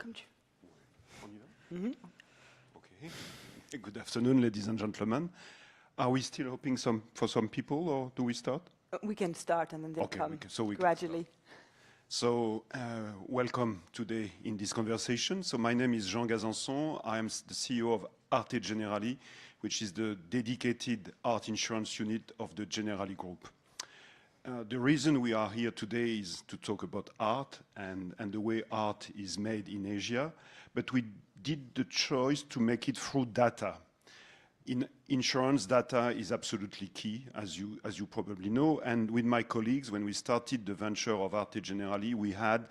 On y va? Okay. Good afternoon, ladies and gentlemen. Are we still hoping for some people, or do we start? We can start and then they'll come we gradually. So, welcome today in this conversation. So my name is Jean Gazanson. I am the CEO of Art Generali, which is the dedicated art insurance unit of the Generali Group. The reason we are here today is to talk about art and the way art is made in Asia, but we did the choice to make it through data. In insurance, data is absolutely key, as you probably know. And with my colleagues, when we started the venture of Art Generali, we had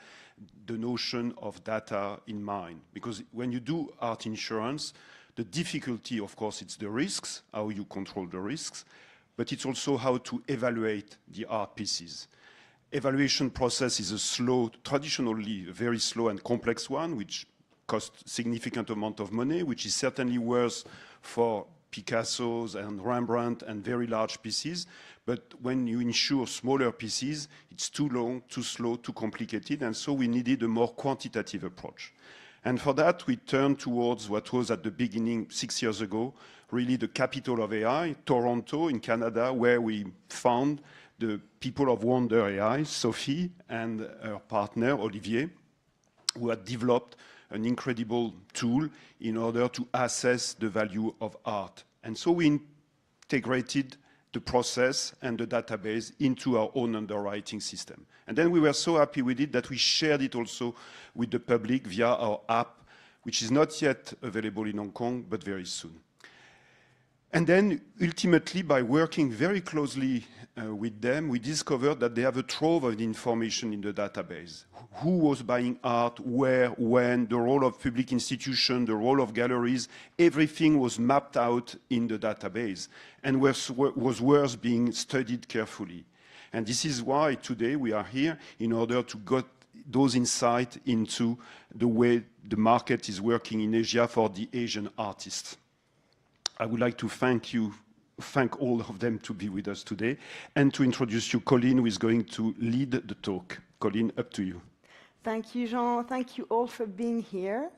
the notion of data in mind. Because when you do art insurance, the difficulty, of course, it's the risks, how you control the risks, but it's also how to evaluate the art pieces. Evaluation process is a slow, traditionally a very slow and complex one, which costs significant amount of money, which is certainly worse for Picasso's and Rembrandt and very large pieces. But when you insure smaller pieces, it's too long, too slow, too complicated, and so we needed a more quantitative approach. And for that, we turned towards what was at the beginning, 6 years ago, really the capital of AI, Toronto in Canada, where we found the people of Wonder AI, Sophie, and her partner, Olivier, who had developed an incredible tool in order to assess the value of art. And so we integrated the process and the database into our own underwriting system. And then we were so happy with it that we shared it also with the public via our app, which is not yet available in Hong Kong, but very soon. And then ultimately, by working very closely with them, we discovered that they have a trove of information in the database. Who was buying art, where, when, the role of public institutions, the role of galleries, everything was mapped out in the database and was worth being studied carefully. And this is why today we are here in order to get those insights into the way the market is working in Asia for the Asian artists. I would like to thank all of them to be with us today, and to introduce you Colleen, who is going to lead the talk. Colleen, up to you. Thank you, Jean. Thank you all for being here.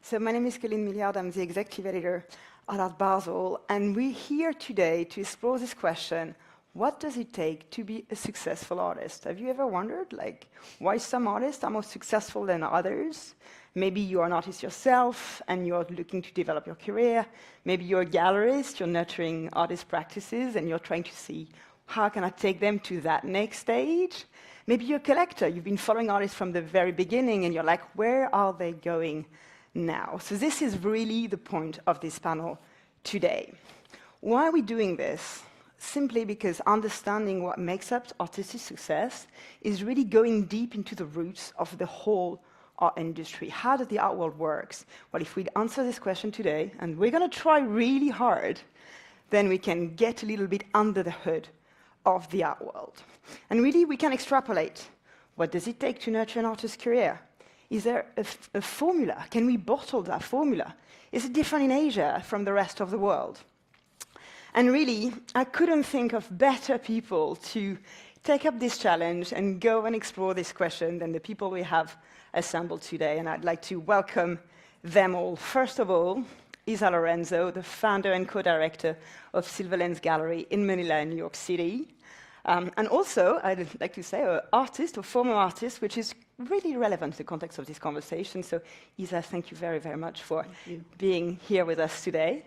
So my name is Colleen Milliard. I'm the executive editor at Art Basel, and we're here today to explore this question: what does it take to be a successful artist? Have you ever wondered, why some artists are more successful than others? Maybe you're an artist yourself and you're looking to develop your career. Maybe you're a gallerist, you're nurturing artist practices and you're trying to see how can I take them to that next stage. Maybe you're a collector, you've been following artists from the very beginning and you're like, where are they going now? So this is really the point of this panel today. Why are we doing this? Simply because understanding what makes up artistic success is really going deep into the roots of the whole art industry. How does the art world works? Well, if we answer this question today, and we're going to try really hard, then we can get a little bit under the hood of the art world. And really, we can extrapolate. What does it take to nurture an artist's career? Is there a formula? Can we bottle that formula? Is it different in Asia from the rest of the world? And really, I couldn't think of better people to take up this challenge and go and explore this question than the people we have assembled today, and I'd like to welcome them all. First of all, Isa Lorenzo, the founder and co-director of Silverlens Gallery in Manila, New York City. And also, I'd like to say, an artist, a former artist, which is really relevant to the context of this conversation. So, Isa, thank you very, very much for being here with us today.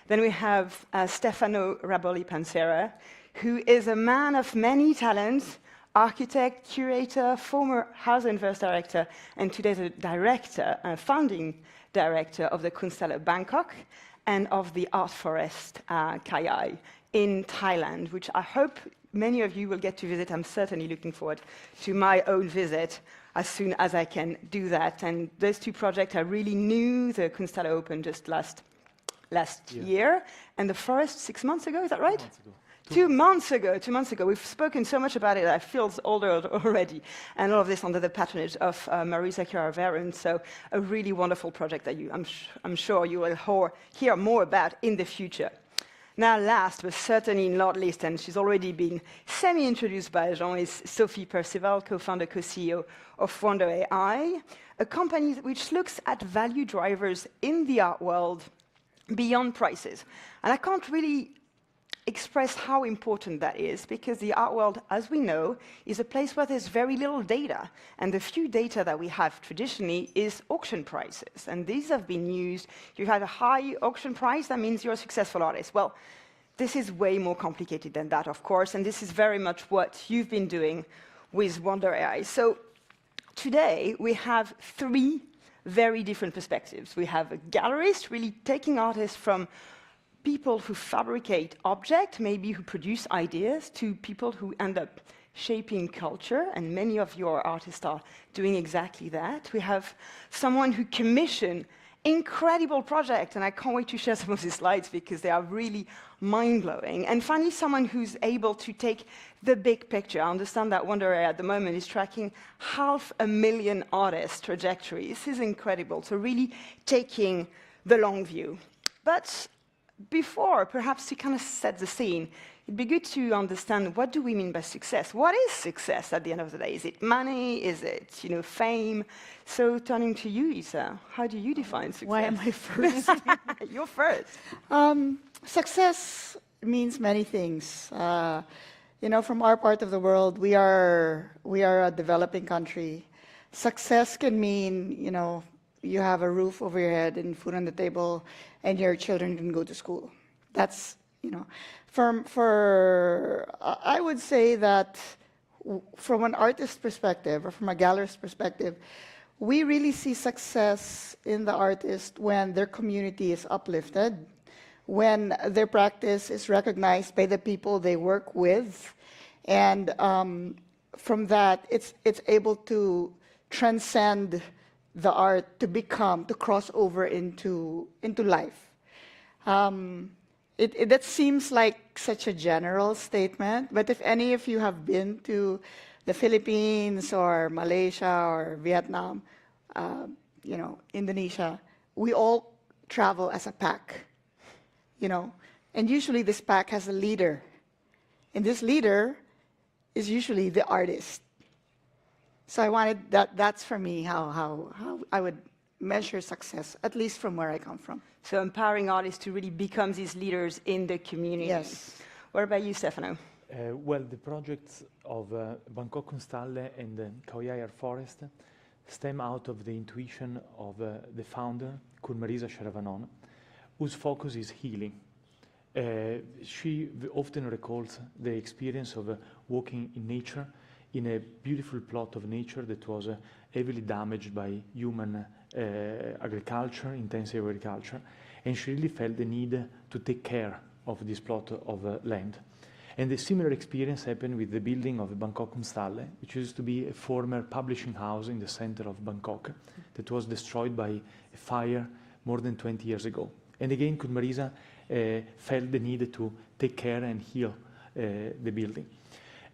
Then we have Stefano Raboli-Pansera, who is a man of many talents, architect, curator, former House Inverse director, and today the director, founding director of the Kunsthalle Bangkok and of the Art Forest Khai Ai in Thailand, which I hope many of you will get to visit. I'm certainly looking forward to my own visit as soon as I can do that. And those two projects are really new. The Kunsthalle opened just last year, and the Forest 6 months ago, is that right? 2 months ago. 2 months ago. We've spoken so much about it, I feel older already. And all of this under the patronage of Marisa Kira-Varun. So a really wonderful project that I'm sure you will hear more about in the future. Now last, but certainly not least, and she's already been semi-introduced by Jean, is Sophie Percival, co-founder, co-CEO of Wonder AI, a company which looks at value drivers in the art world beyond prices. And I can't really express how important that is, because the art world, as we know, is a place where there's very little data. And the few data that we have traditionally is auction prices. And these have been used. You have a high auction price, that means you're a successful artist. Well, this is way more complicated than that, of course, and this is very much what you've been doing with Wonder AI. So today, we have three very different perspectives. We have a gallerist really taking artists from people who fabricate objects, maybe who produce ideas, to people who end up shaping culture, and many of your artists are doing exactly that. We have someone who commissioned incredible projects, and I can't wait to share some of these slides because they are really mind-blowing. And finally, someone who's able to take the big picture. I understand that Wonder AI at the moment is tracking 500,000 artists' trajectories. This is incredible, so really taking the long view. But before, perhaps to kind of set the scene, it'd be good to understand, what do we mean by success? What is success at the end of the day? Is it money? Is it, fame? So turning to you, Isa, how do you define success? Why am I first? You're first. Success means many things. From our part of the world, we are a developing country. Success can mean, you have a roof over your head and food on the table, and your children can go to school. That's, I would say that from an artist's perspective or from a gallerist's perspective, we really see success in the artist when their community is uplifted, when their practice is recognized by the people they work with, and from that, it's able to transcend the art to cross over into life. That seems like such a general statement, but if any of you have been to the Philippines or Malaysia or Vietnam, Indonesia, we all travel as a pack, and usually this pack has a leader, and this leader is usually the artist. So I wanted that's for me how I would measure success, at least from where I come from. So empowering artists to really become these leaders in the community. Yes. What about you, Stefano? Well, the projects of Bangkok Kunsthalle and Khao Yai Art Forest stem out of the intuition of the founder, Kun Marisa Sharavanon, whose focus is healing. She often recalls the experience of walking in nature, in a beautiful plot of nature that was heavily damaged by human agriculture, intensive agriculture, and she really felt the need to take care of this plot of land. And a similar experience happened with the building of Bangkok Kunsthalle, which used to be a former publishing house in the center of Bangkok that was destroyed by a fire more than 20 years ago. And again, Kun Marisa felt the need to take care and heal the building.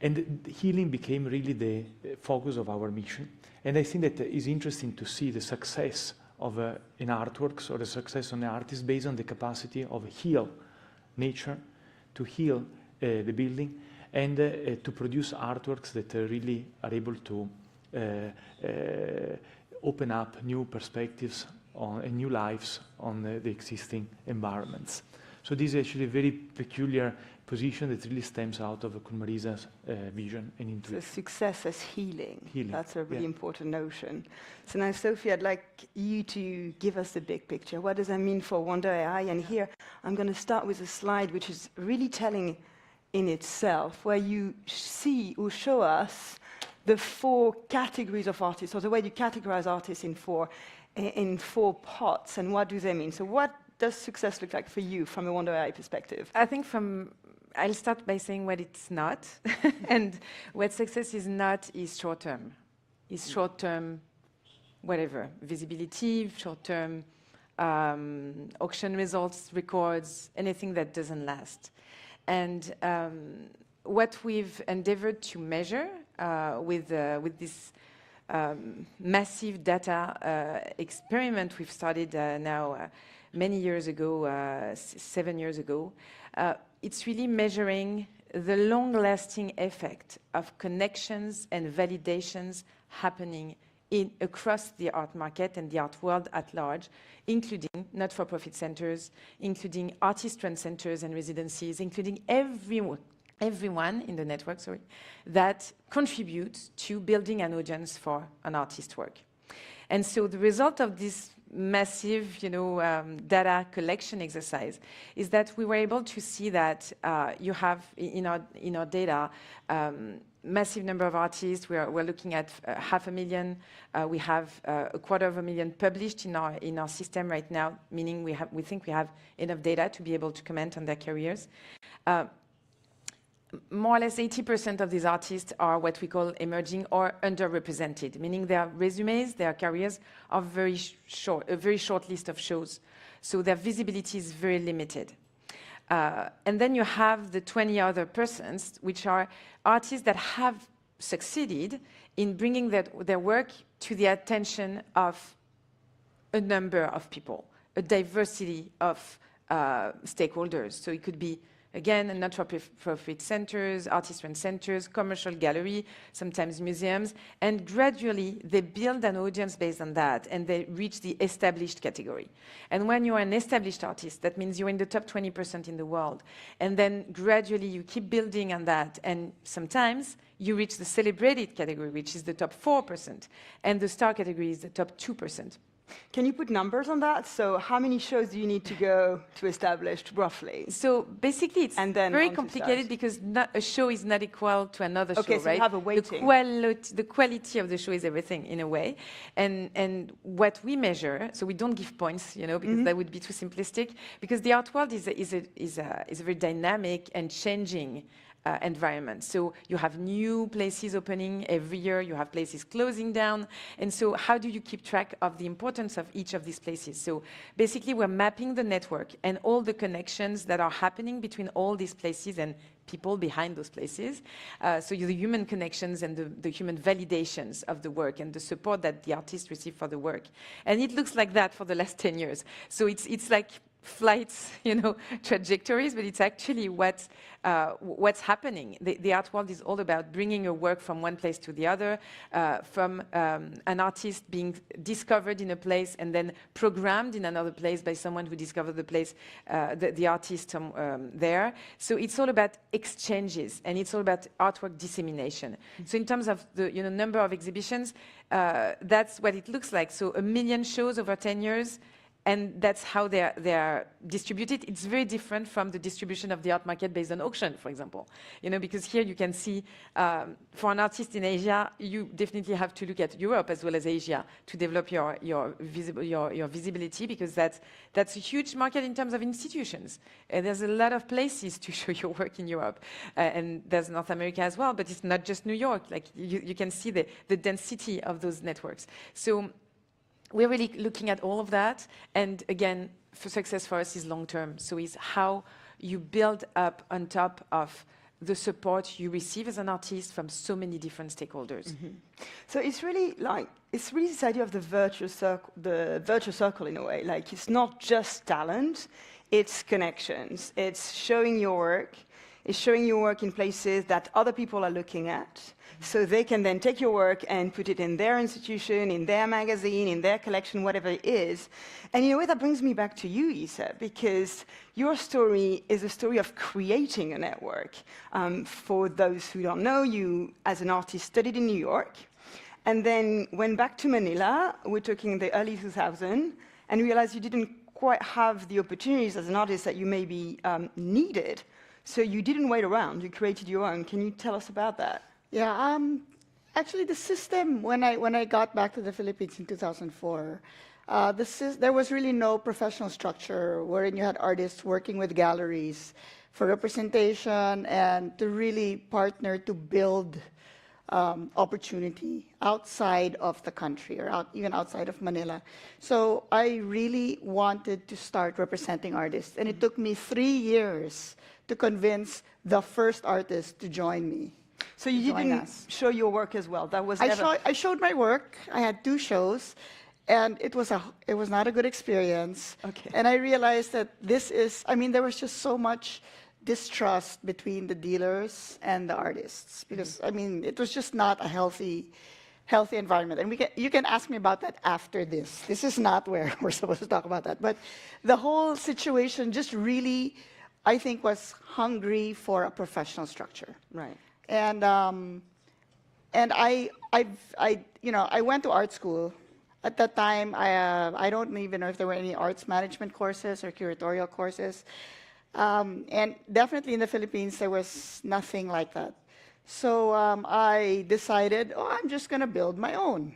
And healing became really the focus of our mission. And I think that it's interesting to see the success of an artwork or the success of an artist based on the capacity of heal nature, to heal the building, and to produce artworks that really are able to open up new perspectives and new lives on the existing environments. So this is actually a very peculiar position that really stems out of Kun Marisa's vision and intuition. So success as healing. Healing. That's a really important notion. So now, Sophie, I'd like you to give us the big picture. What does that mean for Wonder AI? And here, I'm going to start with a slide which is really telling in itself, where you see or show us the 4 categories of artists, or the way you categorize artists in four pots. And what do they mean? So what does success look like for you from a Wonder AI perspective? I think I'll start by saying what it's not. And what success is not is short-term. It's short-term, whatever, visibility, short-term auction results, records, anything that doesn't last. And what we've endeavored to measure with this massive data experiment we've started now many years ago, 7 years ago. It's really measuring the long-lasting effect of connections and validations happening across the art market and the art world at large, including not-for-profit centers, including artist-run centers and residencies, including everyone in the network, that contributes to building an audience for an artist's work. And so the result of this massive, data collection exercise is that we were able to see that you have in our data massive number of artists. We're looking at 500,000. We have 250,000 published in our system right now, meaning we think we have enough data to be able to comment on their careers. More or less 80% of these artists are what we call emerging or underrepresented, meaning their resumes, their careers are very short, a very short list of shows. So their visibility is very limited. And then you have the 20 other persons, which are artists that have succeeded in bringing their work to the attention of a number of people, a diversity of stakeholders. So it could be, again, not-for-profit centers, artist-run centers, commercial gallery, sometimes museums, and gradually they build an audience based on that, and they reach the established category. And when you are an established artist, that means you're in the top 20% in the world, and then gradually you keep building on that, and sometimes you reach the celebrated category, which is the top 4%, and the star category is the top 2%. Can you put numbers on that? So how many shows do you need to go to established, roughly? So basically, it's very complicated because a show is not equal to another show, right? So you have a weighting. The quality of the show is everything, in a way. And what we measure, so we don't give points, because that would be too simplistic, because the art world is a very dynamic and changing environment. So you have new places opening every year, you have places closing down, and so how do you keep track of the importance of each of these places? So basically we're mapping the network and all the connections that are happening between all these places and people behind those places. So the human connections and the human validations of the work and the support that the artists receive for the work. And it looks like that for the last 10 years. So it's like flights, trajectories, but it's actually what's happening. The art world is all about bringing a work from one place to the other, from an artist being discovered in a place and then programmed in another place by someone who discovered the place, the artist there. So it's all about exchanges, and it's all about artwork dissemination. So in terms of the number of exhibitions, that's what it looks like. So 1 million shows over 10 years, and that's how they are distributed. It's very different from the distribution of the art market based on auction, for example. Because here you can see, for an artist in Asia, you definitely have to look at Europe as well as Asia to develop your visibility, because that's a huge market in terms of institutions. And there's a lot of places to show your work in Europe. And there's North America as well, but it's not just New York. Like you can see the density of those networks. So we're really looking at all of that, and again, success for us is long-term. So it's how you build up on top of the support you receive as an artist from so many different stakeholders. So it's really this idea of the virtuous circle in a way. Like, it's not just talent, it's connections. It's showing your work. It's showing your work in places that other people are looking at, so they can then take your work and put it in their institution, in their magazine, in their collection, whatever it is. And in a way, that brings me back to you, Isa, because your story is a story of creating a network. For those who don't know, you, as an artist, studied in New York, and then went back to Manila, we're talking in the early 2000s, and realized you didn't quite have the opportunities as an artist that you maybe needed. So you didn't wait around, you created your own. Can you tell us about that? Yeah, actually the system, when I got back to the Philippines in 2004, there was really no professional structure wherein you had artists working with galleries for representation and to really partner to build opportunity outside of the country or even outside of Manila. So I really wanted to start representing artists, and it took me 3 years to convince the first artist to join me. So you join didn't us. show your work as well. That was never. I showed my work. I had 2 shows, and it was not a good experience. Okay. And I realized that there was just so much distrust between the dealers and the artists because it was just not a healthy environment. And you can ask me about that after this. This is not where we're supposed to talk about that. But the whole situation just really, I think, was hungry for a professional structure. Right. And I went to art school. At that time, I don't even know if there were any arts management courses or curatorial courses. And definitely in the Philippines, there was nothing like that. So I decided, I'm just going to build my own,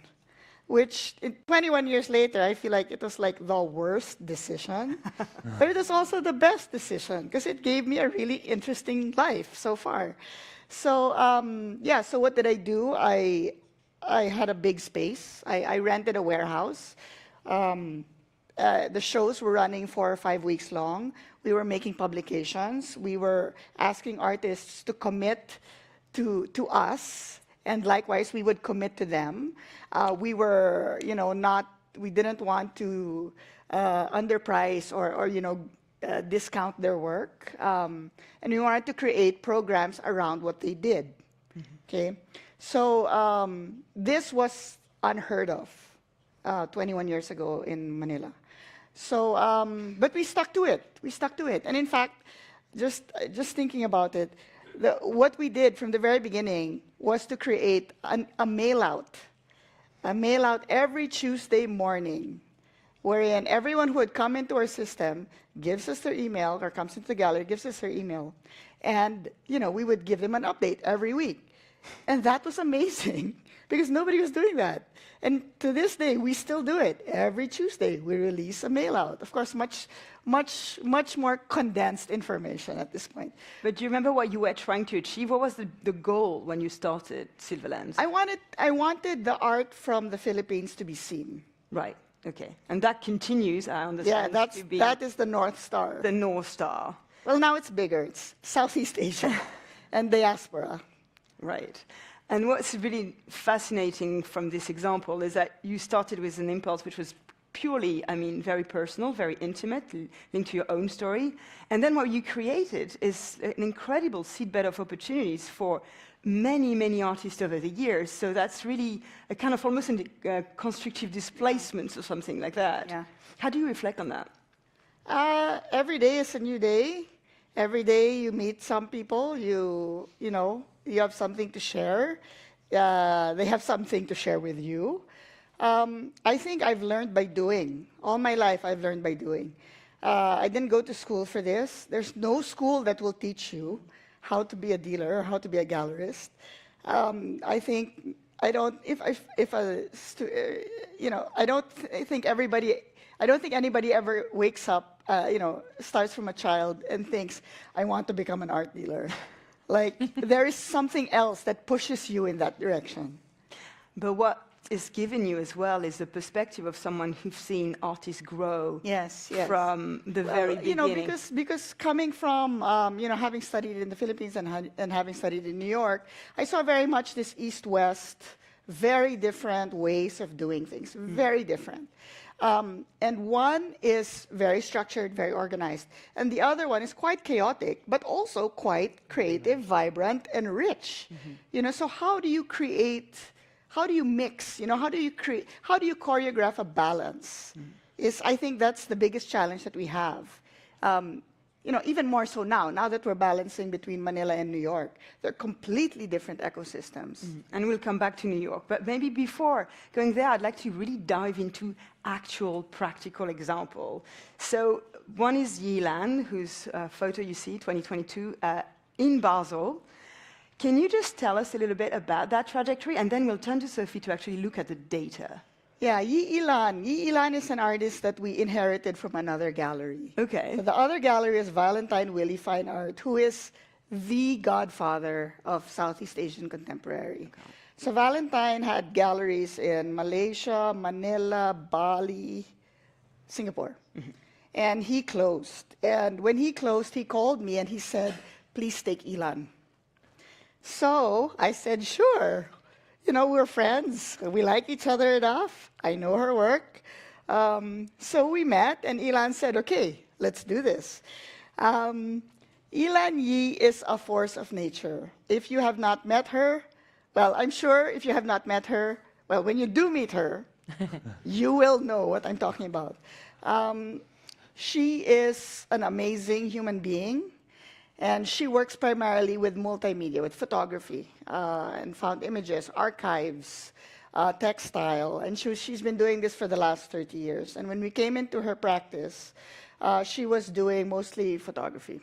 which 21 years later, I feel like it was like the worst decision, but it was also the best decision because it gave me a really interesting life so far. So so what did I do? I had a big space. I rented a warehouse. The shows were running 4 or 5 weeks long. We were making publications. We were asking artists to commit to us, and likewise, we would commit to them. We were, we didn't want to underprice or discount their work. And we wanted to create programs around what they did. Okay, so this was unheard of 21 years ago in Manila. So, but we stuck to it. We stuck to it. And in fact, just thinking about it, what we did from the very beginning was to create a mail-out every Tuesday morning, wherein everyone who would come into our system gives us their email, or comes into the gallery, gives us their email, and we would give them an update every week. And that was amazing, because nobody was doing that. And to this day, we still do it. Every Tuesday, we release a mail-out. Of course, much more condensed information at this point. But do you remember what you were trying to achieve? What was the goal when you started Silverlands? I wanted the art from the Philippines to be seen. Right, okay. And that continues, I understand, to be that is the North Star. the North Star. Well, now it's bigger. It's Southeast Asia and diaspora. Right. And what's really fascinating from this example is that you started with an impulse which was purely, very personal, very intimate, linked to your own story. And then what you created is an incredible seedbed of opportunities for many, many artists over the years. So that's really a kind of almost a constructive displacement or something like that. Yeah. How do you reflect on that? Every day is a new day. Every day you meet some people, you have something to share. They have something to share with you. I think I've learned by doing. All my life, I've learned by doing. I didn't go to school for this. There's no school that will teach you how to be a dealer or how to be a gallerist. I don't think anybody ever wakes up, starts from a child and thinks, I want to become an art dealer. Like, there is something else that pushes you in that direction. But what is given you as well is the perspective of someone who's seen artists grow Yes. from the very beginning. Because coming from, having studied in the Philippines and having studied in New York, I saw very much this East-West, very different ways of doing things, very different. And one is very structured, very organized. And the other one is quite chaotic, but also quite creative, vibrant, and rich. So how do you create, how do you mix, how do you choreograph a balance? I think that's the biggest challenge that we have. Even more so now that we're balancing between Manila and New York. They're completely different ecosystems. And we'll come back to New York. But maybe before going there, I'd like to really dive into actual practical example. So one is Yilan, whose photo you see, 2022, in Basel. Can you just tell us a little bit about that trajectory? And then we'll turn to Sophie to actually look at the data. Yeah, Yilan is an artist that we inherited from another gallery. Okay. So the other gallery is Valentine Willie Fine Art, who is the godfather of Southeast Asian contemporary. Okay. So Valentine had galleries in Malaysia, Manila, Bali, Singapore. And he closed. And when he closed, he called me and he said, please take Yilan. So I said, sure. You know, we're friends. We like each other enough. I know her work. So we met, and Ilan said, okay, let's do this. Ilan Yi is a force of nature. If you have not met her, well, I'm sure if you have not met her, well, when you do meet her, you will know what I'm talking about. She is an amazing human being, and she works primarily with multimedia, with photography, and found images, archives, textile, and she's been doing this for the last 30 years. And when we came into her practice, she was doing mostly photography.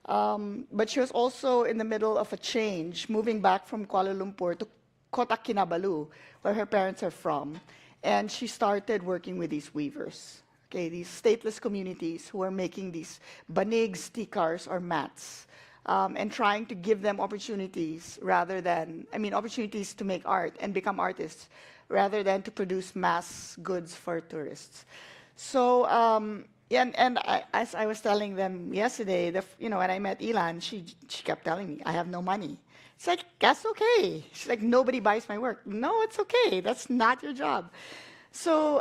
But she was also in the middle of a change, moving back from Kuala Lumpur to Kota Kinabalu, where her parents are from. And she started working with these weavers, okay, these stateless communities who are making these banigs, tikars, or mats, and trying to give them opportunities rather than, opportunities to make art and become artists, rather than to produce mass goods for tourists. So, as I was telling them yesterday, when I met Ilan, she kept telling me, I have no money. It's like, that's okay. She's like, nobody buys my work. No, it's okay. That's not your job. So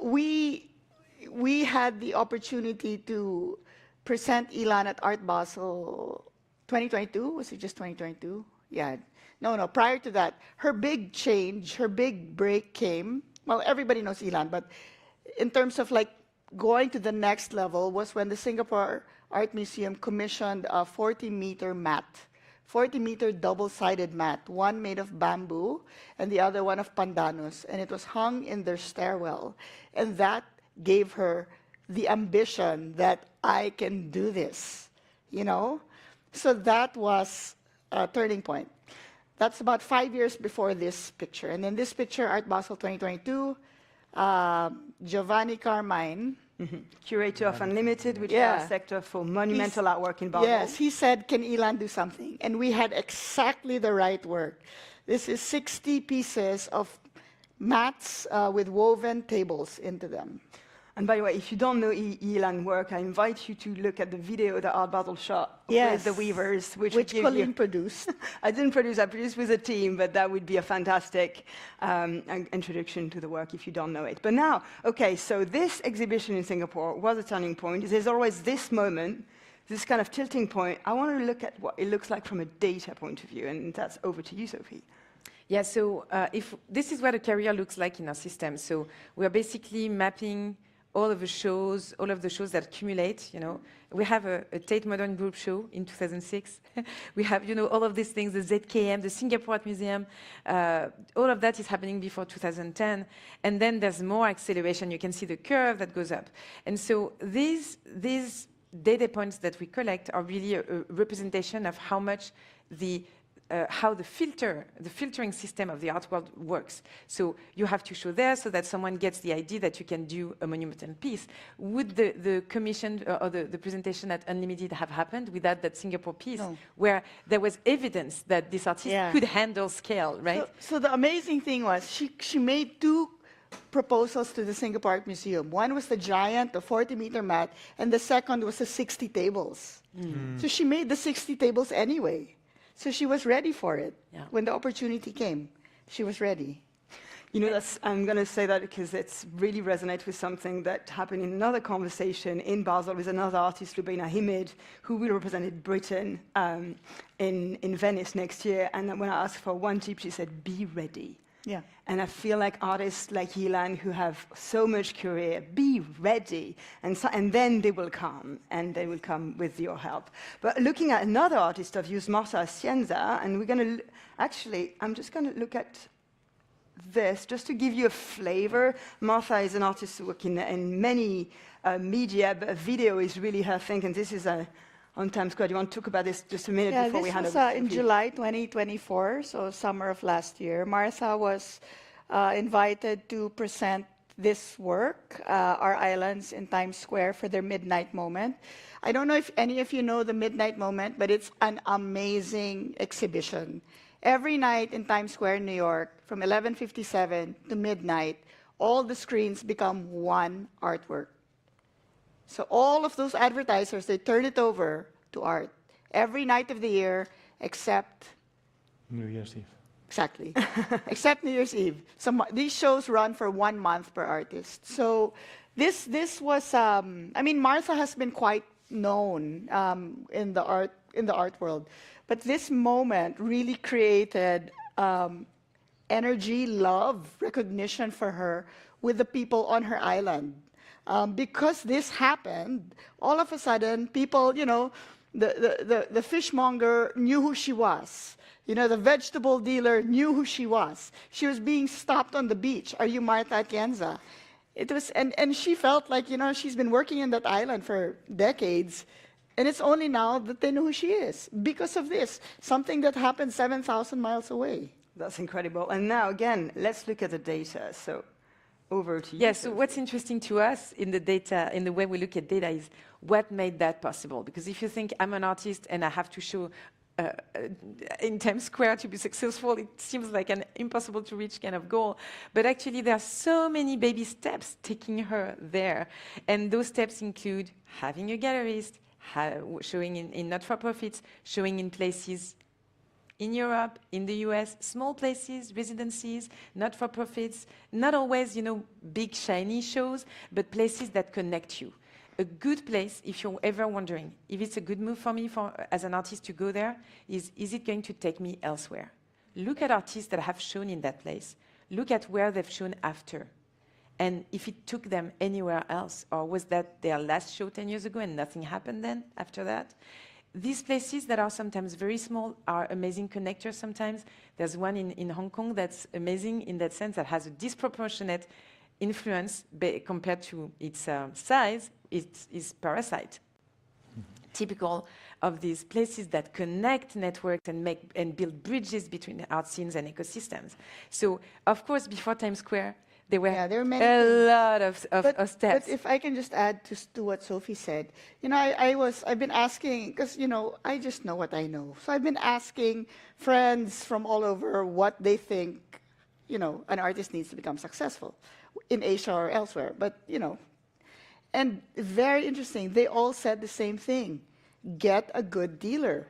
we had the opportunity to present Ilan at Art Basel 2022. Was it just 2022? Yeah. No. Prior to that, her big change, her big break came. Well, everybody knows Ilan, but in terms of like going to the next level was when the Singapore Art Museum commissioned a 40-meter mat, 40-meter double-sided mat, one made of bamboo and the other one of pandanus, and it was hung in their stairwell. And that gave her the ambition that I can do this, you know? So that was a turning point. That's about 5 years before this picture. And in this picture, Art Basel 2022, Giovanni Carmine, Curator of Unlimited, which is Yeah. our sector for monumental artwork in Basel. yes, he said, can Ilan do something? And we had exactly the right work. This is 60 pieces of mats with woven tables into them. And by the way, if you don't know Ilan work, I invite you to look at the video that Art Basel shot Yes. with the weavers, which Colleen produced. I didn't produce, I produced with a team, but that would be a fantastic introduction to the work if you don't know it. But now, okay, so this exhibition in Singapore was a turning point. There's always this moment, this kind of tilting point. I want to look at what it looks like from a data point of view, and that's over to you, Sophie. Yeah, so if this is what a career looks like in our system. So we are basically mapping all of the shows that accumulate, you know. We have a Tate Modern Group show in 2006. We have, you know, all of these things, the ZKM, the Singapore Art Museum, all of that is happening before 2010. And then there's more acceleration. You can see the curve that goes up. And so these data points that we collect are really a representation of how much how the filtering system of the art world works. So you have to show there so that someone gets the idea that you can do a monumental piece. Would the commission or the presentation at Unlimited have happened without that Singapore piece, No. where there was evidence that this artist Yeah. could handle scale, right? So the amazing thing was she made two proposals to the Singapore Art Museum. One was the giant, the 40-meter mat, and the second was the 60 tables. So she made the 60 tables anyway. So she was ready for it. Yeah. When the opportunity came, she was ready. You know, I'm going to say that because it's really resonates with something that happened in another conversation in Basel with another artist, Lubina Himid, who will represent Britain in Venice next year. And when I asked for one tip, she said, be ready. Yeah. And I feel like artists like Ilan who have so much career, be ready. And then they will come, and they will come with your help. But looking at another artist of yours, Martha Atienza, and we're going to, actually, I'm just going to look at this, just to give you a flavor. Martha is an artist working in many media, but video is really her thing, and this is on Times Square. Do you want to talk about this just a minute before we hand over? This was to in Sophie? July 2024, so summer of last year. Martha was invited to present this work, Our Islands in Times Square, for their Midnight Moment. I don't know if any of you know the Midnight Moment, but it's an amazing exhibition. Every night in Times Square in New York, from 11:57 to midnight, all the screens become one artwork. So all of those advertisers, they turn it over to art. every night of the year except New Year's Eve. exactly, except New Year's Eve. So these shows run for 1 month per artist. So this was, I mean, Martha has been quite known in the art world, but this moment really created energy, love, recognition for her with the people on her island. Because this happened, all of a sudden, people, you know, the fishmonger knew who she was. You know, the vegetable dealer knew who she was. She was being stopped on the beach. Are you Martha Atienza? It was, and she felt like, you know, she's been working in that island for decades, and it's only now that they know who she is because of this, something that happened 7,000 miles away. That's incredible. And now, again, let's look at the data. So over to you. Yes, so what's interesting to us in the data, in the way we look at data, is what made that possible. Because if you think I'm an artist and I have to show in Times Square to be successful, it seems like an impossible to reach kind of goal. But actually, there are so many baby steps taking her there. And those steps include having a gallerist, showing in not-for-profits, showing in places in Europe, in the US, small places, residencies, not-for-profits, not always, you know, big, shiny shows, but places that connect you. A good place, if you're ever wondering, if it's a good move for me as an artist to go there, is it going to take me elsewhere? Look at artists that have shown in that place. Look at where they've shown after. And if it took them anywhere else, or was that their last show 10 years ago and nothing happened then after that? These places that are sometimes very small are amazing connectors sometimes. There's one in Hong Kong that's amazing in that sense, that has a disproportionate influence compared to its size. Is Parasite. Typical of these places that connect networks and build bridges between art scenes and ecosystems. So, of course, before Times Square, there were a lot of steps. But if I can just add to what Sophie said, you know, I've been asking, because, you know, I just know what I know. So I've been asking friends from all over what they think, you know, an artist needs to become successful in Asia or elsewhere. But, you know, and very interesting, they all said the same thing. Get a good dealer.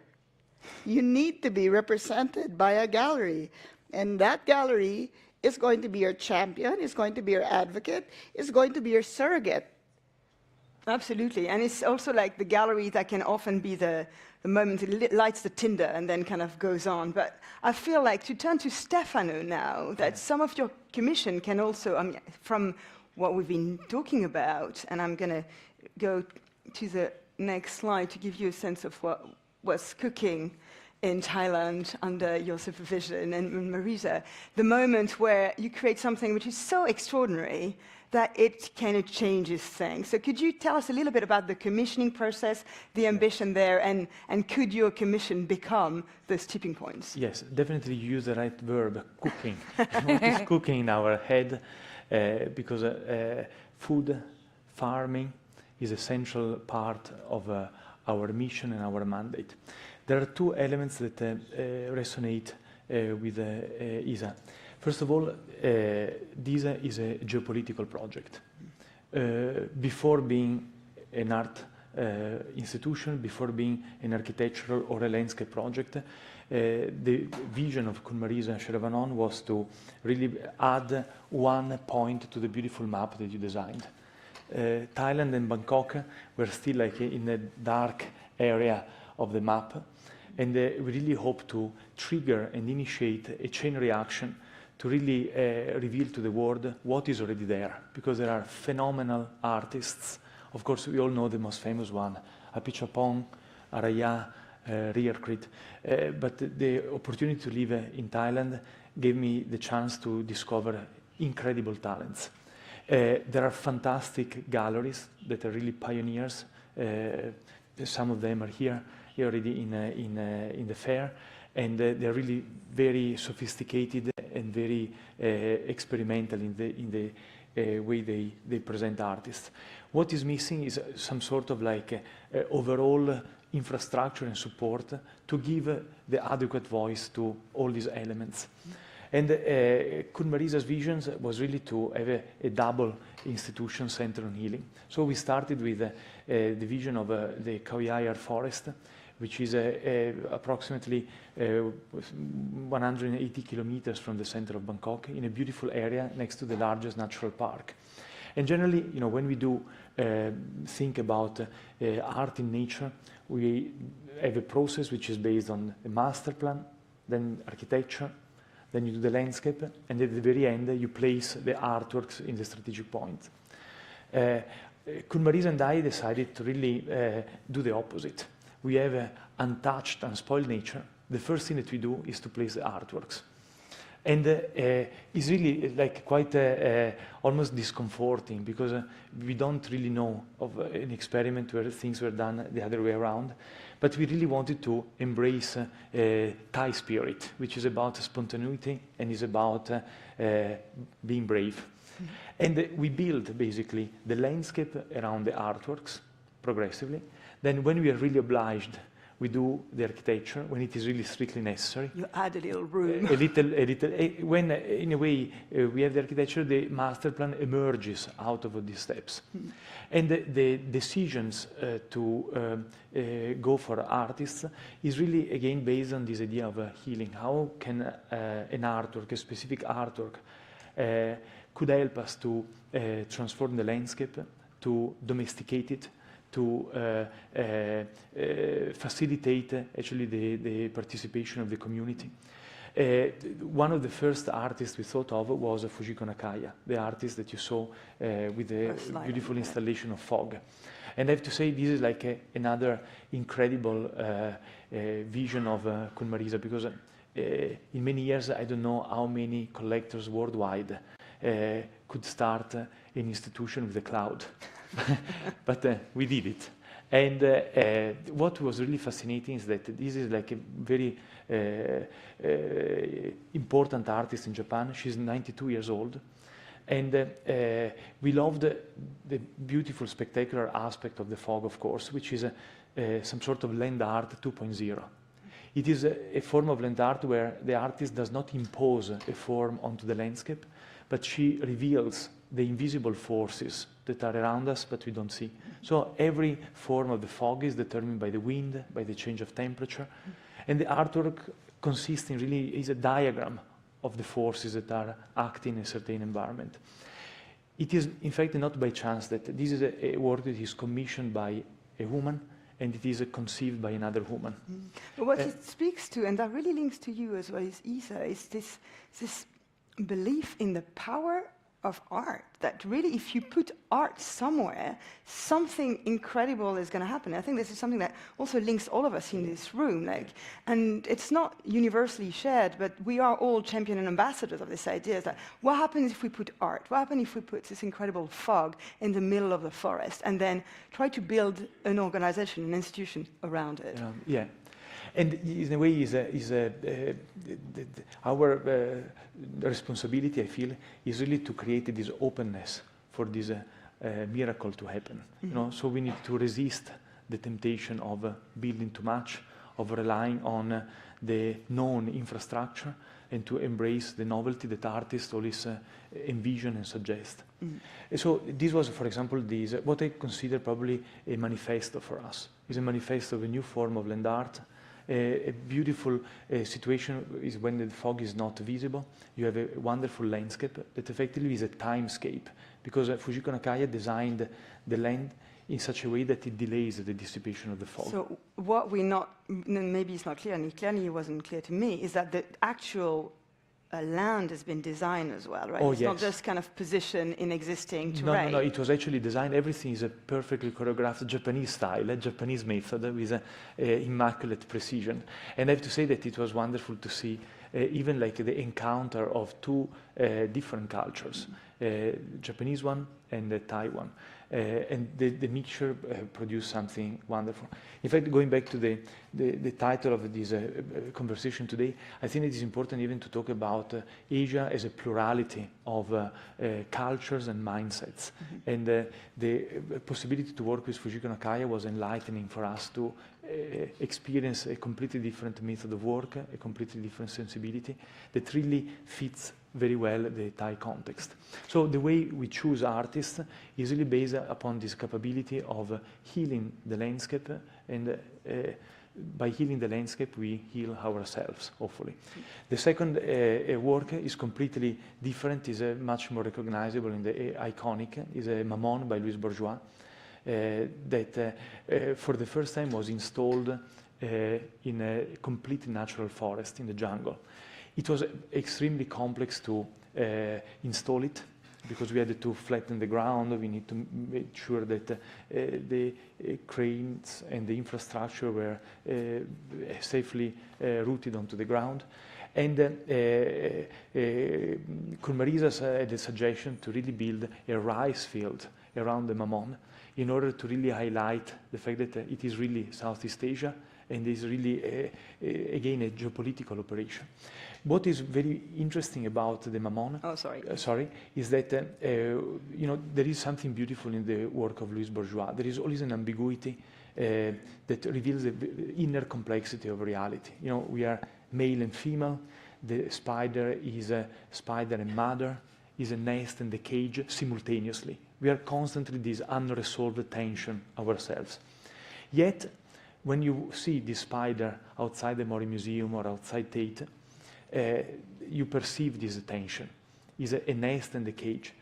You need to be represented by a gallery. And that gallery is going to be your champion, is going to be your advocate, is going to be your surrogate. Absolutely. And it's also like the gallery that can often be the moment it lights the tinder and then kind of goes on. But I feel like, to turn to Stefano now, that some of your commission can also, I mean, from what we've been talking about, and I'm going to go to the next slide to give you a sense of what was cooking in Thailand under your supervision, and Marisa, the moment where you create something which is so extraordinary that it kind of changes things. So could you tell us a little bit about the commissioning process, the ambition there, and could your commission become those tipping points? Yes, definitely you use the right verb, cooking. What is cooking in our head? Because food, farming is an essential part of our mission and our mandate. There are two elements that resonate with ISA. First of all, this is a geopolitical project. Before being an art institution, before being an architectural or a landscape project, the vision of Kun Marisa Sheravanon was to really add one point to the beautiful map that you designed. Thailand and Bangkok were still like in a dark area of the map, and we really hope to trigger and initiate a chain reaction to really reveal to the world what is already there, because there are phenomenal artists. Of course, we all know the most famous one, Apichatpong, Araya, Rierkrit, but the opportunity to live in Thailand gave me the chance to discover incredible talents. There are fantastic galleries that are really pioneers. Some of them are here already in the fair, and they're really very sophisticated and very experimental in the way they present artists. What is missing is some sort of like overall infrastructure and support to give the adequate voice to all these elements. And Kun Marisa's vision was really to have a double institution centered on healing. So we started with the vision of the Khao Yai Art Forest, which is approximately 180 kilometers from the center of Bangkok, in a beautiful area next to the largest natural park. And generally, when we do think about art in nature, we have a process which is based on a master plan, then architecture, then you do the landscape, and at the very end you place the artworks in the strategic point. Kun Marisa and I decided to really do the opposite. We have untouched, unspoiled nature. The first thing that we do is to place the artworks. And it's really like quite almost discomforting, because we don't really know of an experiment where things were done the other way around. But we really wanted to embrace Thai spirit, which is about spontaneity and is about being brave. And we build basically the landscape around the artworks progressively. Then when we are really obliged, we do the architecture when it is really strictly necessary. You add a little room. When, in a way, we have the architecture, the master plan emerges out of these steps. And the decisions to go for artists is really, again, based on this idea of healing. How can an artwork, a specific artwork, could help us to transform the landscape, to domesticate it, to facilitate actually the participation of the community. One of the first artists we thought of was Fujiko Nakaya, the artist that you saw with the beautiful installation of fog. And I have to say, this is like another incredible vision of Kun Marisa, because in many years, I don't know how many collectors worldwide could start an institution with a cloud. But we did it. And what was really fascinating is that this is like a very important artist in Japan. She's 92 years old. And we loved the beautiful, spectacular aspect of the fog, of course, which is some sort of land art 2.0. It is a form of land art where the artist does not impose a form onto the landscape, but she reveals the invisible forces that are around us, but we don't see. So every form of the fog is determined by the wind, by the change of temperature. And the artwork consists in really is a diagram of the forces that are acting in a certain environment. It is, in fact, not by chance that this is a work that is commissioned by a woman, and it is conceived by another woman. But what it speaks to, and that really links to you as well as Isa, is this belief in the power of art, that really if you put art somewhere, something incredible is going to happen. I think this is something that also links all of us in this room, and it's not universally shared, but we are all champion and ambassadors of this idea, that what happens if we put art, what happens if we put this incredible fog in the middle of the forest, and then try to build an organization, an institution around it. Yeah. And in a way, our responsibility, I feel, is really to create this openness for this miracle to happen. So we need to resist the temptation of building too much, of relying on the known infrastructure, and to embrace the novelty that artists always envision and suggest. So this was, for example, what I consider probably a manifesto for us. It's a manifesto of a new form of land art. A beautiful situation is when the fog is not visible. You have a wonderful landscape that effectively is a timescape, because Fujiko Nakaya designed the land in such a way that it delays the dissipation of the fog. So what maybe it's not clear, and it wasn't clear to me, is that the actual land has been designed as well, right? Oh, it's not just kind of position in existing terrain. No, it was actually designed. Everything is a perfectly choreographed Japanese style, a Japanese method with immaculate precision. And I have to say that it was wonderful to see even like the encounter of two different cultures, Japanese one and the Thai one. And the mixture produced something wonderful. In fact, going back to the title of this conversation today, I think it is important even to talk about Asia as a plurality of cultures and mindsets. And the possibility to work with Fujiko Nakaya was enlightening for us to experience a completely different method of work, a completely different sensibility that really fits very well the Thai context. So the way we choose artists is really based upon this capability of healing the landscape and by healing the landscape, we heal ourselves, hopefully. The second work is completely different, is much more recognizable in the iconic, is a Mammon by Louis Bourgeois, that for the first time was installed in a complete natural forest in the jungle. It was extremely complex to install it, because we had to flatten the ground. We need to make sure that the cranes and the infrastructure were safely rooted onto the ground. And Kurmarisas had a suggestion to really build a rice field around the Mammon in order to really highlight the fact that it is really Southeast Asia and is really, again, a geopolitical operation. What is very interesting about the Mammon, is that there is something beautiful in the work of Louis Bourgeois. There is always an ambiguity that reveals the inner complexity of reality. We are male and female. The spider is a spider and mother, is a nest and a cage simultaneously. We are constantly this unresolved tension ourselves. Yet, when you see this spider outside the Mori Museum or outside Tate, you perceive this tension. It's a nest and a cage.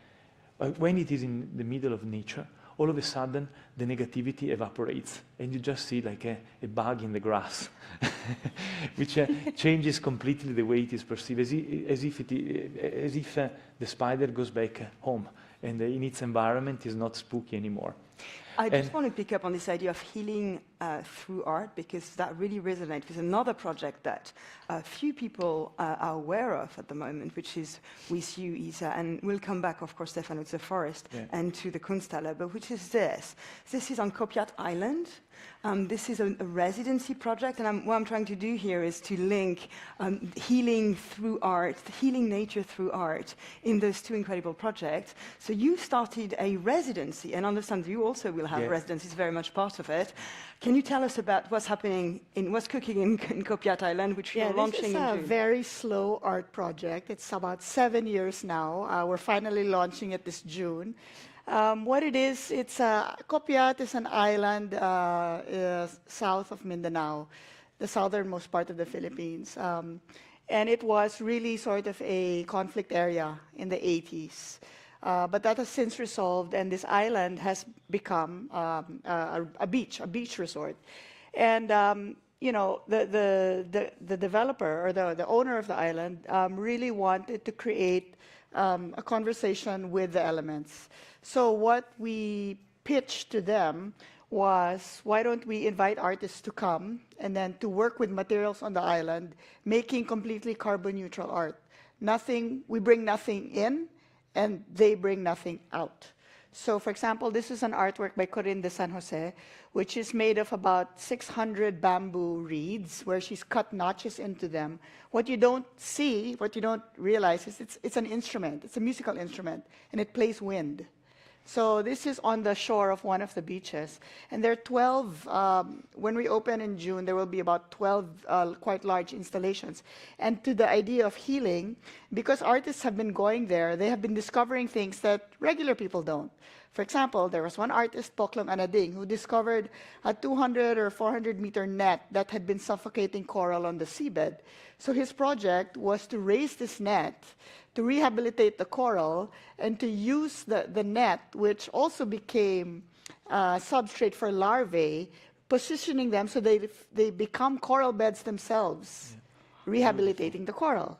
When it is in the middle of nature, all of a sudden the negativity evaporates, and you just see like a bug in the grass, which changes completely the way it is perceived, as if the spider goes back home, and in its environment is not spooky anymore. I just want to pick up on this idea of healing through art, because that really resonates with another project that few people are aware of at the moment, which is with you, Isa, and we'll come back, of course, Stefano, to the forest and to the Kunsthalle, but which is this. This is on Kopiat Island. This is a residency project, and what I'm trying to do here is to link healing through art, healing nature through art in those two incredible projects. So you started a residency, and I understand you also will have residencies, very much part of it. Can you tell us about what's happening, what's cooking in Kopiat Island, which you're launching in June? This is a very slow art project. It's about 7 years now. We're finally launching it this June. What it is, Kopiat is an island south of Mindanao, the southernmost part of the Philippines. And it was really sort of a conflict area in the 80s. But that has since resolved, and this island has become a beach resort. And the developer, or the owner of the island, really wanted to create a conversation with the elements. So what we pitched to them was, why don't we invite artists to come and then to work with materials on the island, making completely carbon neutral art. We bring nothing in, and they bring nothing out. So, for example, this is an artwork by Corinne de San Jose, which is made of about 600 bamboo reeds, where she's cut notches into them. What you don't see, what you don't realize, is it's an instrument. It's a musical instrument, and it plays wind. So this is on the shore of one of the beaches. And there are 12, when we open in June, there will be about 12 quite large installations. And to the idea of healing, because artists have been going there, they have been discovering things that regular people don't. For example, there was one artist, Poklong Anading, who discovered a 200 or 400 meter net that had been suffocating coral on the seabed. So his project was to raise this net, to rehabilitate the coral, and to use the net, which also became substrate for larvae, positioning them so they become coral beds themselves, rehabilitating the coral.